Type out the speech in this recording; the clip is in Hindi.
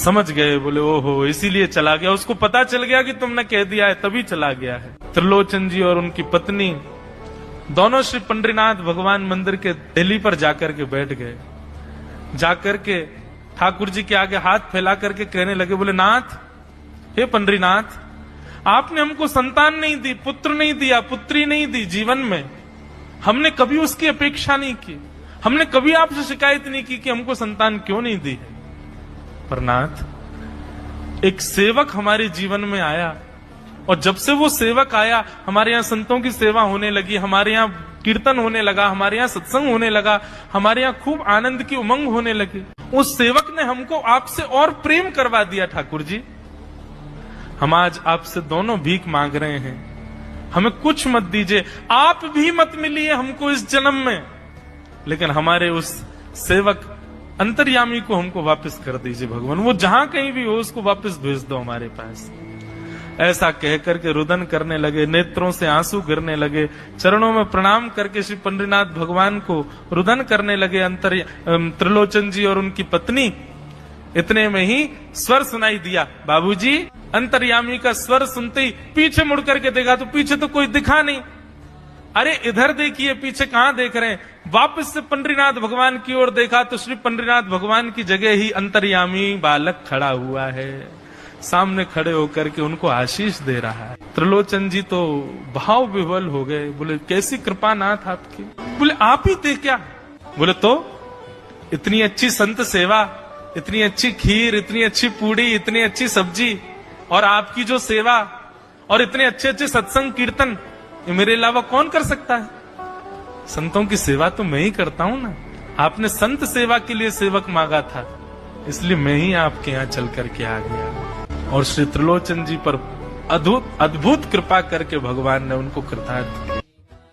समझ गए, बोले ओहो इसीलिए चला गया, उसको पता चल गया कि तुमने कह दिया है तभी चला गया है। त्रिलोचन जी और उनकी पत्नी दोनों श्री पंडरीनाथ भगवान मंदिर के दिल्ली पर जाकर के बैठ गए। जाकर के ठाकुर जी के आगे हाथ फैला करके कहने लगे, बोले नाथ, हे पंडरीनाथ, आपने हमको संतान नहीं दी, पुत्र नहीं दिया, पुत्री नहीं दी जीवन में, हमने कभी उसकी अपेक्षा नहीं की, हमने कभी आपसे शिकायत नहीं की कि हमको संतान क्यों नहीं दी है। पर नाथ, एक सेवक हमारे जीवन में आया और जब से वो सेवक आया हमारे यहाँ संतों की सेवा होने लगी, हमारे यहाँ कीर्तन होने लगा, हमारे यहाँ सत्संग होने लगा, हमारे यहाँ खूब आनंद की उमंग होने लगी। उस सेवक ने हमको आपसे और प्रेम करवा दिया। ठाकुर जी, हम आज आपसे दोनों भीख मांग रहे हैं, हमें कुछ मत दीजिए, आप भी मत मिलिए हमको इस जन्म में, लेकिन हमारे उस सेवक अंतर्यामी को हमको वापस कर दीजिए भगवान, वो जहां कहीं भी हो उसको वापस भेज दो हमारे पास। ऐसा कहकर के रुदन करने लगे, नेत्रों से आंसू गिरने लगे, चरणों में प्रणाम करके श्री पंडरीनाथ भगवान को रुदन करने लगे त्रिलोचन जी और उनकी पत्नी। इतने में ही स्वर सुनाई दिया, बाबूजी। अंतर्यामी का स्वर सुनते ही पीछे मुड़ करके देखा तो पीछे तो कोई दिखा नहीं। अरे इधर देखिए, पीछे कहां देख रहे हैं? वापस से पंडरीनाथ भगवान की ओर देखा तो श्री पंडरीनाथ भगवान की जगह ही अंतर्यामी बालक खड़ा हुआ है, सामने खड़े होकर के उनको आशीष दे रहा है। त्रिलोचन जी तो भाव विह्वल हो गए, बोले कैसी कृपा नाथ आपकी। बोले आप ही थे क्या? बोले तो इतनी अच्छी संत सेवा, इतनी अच्छी खीर, इतनी अच्छी पूड़ी, इतनी अच्छी सब्जी और आपकी जो सेवा और इतने अच्छे अच्छे सत्संग कीर्तन, ये मेरे अलावा कौन कर सकता है? संतों की सेवा तो मैं ही करता हूं ना। आपने संत सेवा के लिए सेवक मांगा था, इसलिए मैं ही आपके यहाँ चल करके आ गया। और श्री त्रिलोचन जी पर अद्भुत कृपा करके भगवान ने उनको कृतार्थ किया।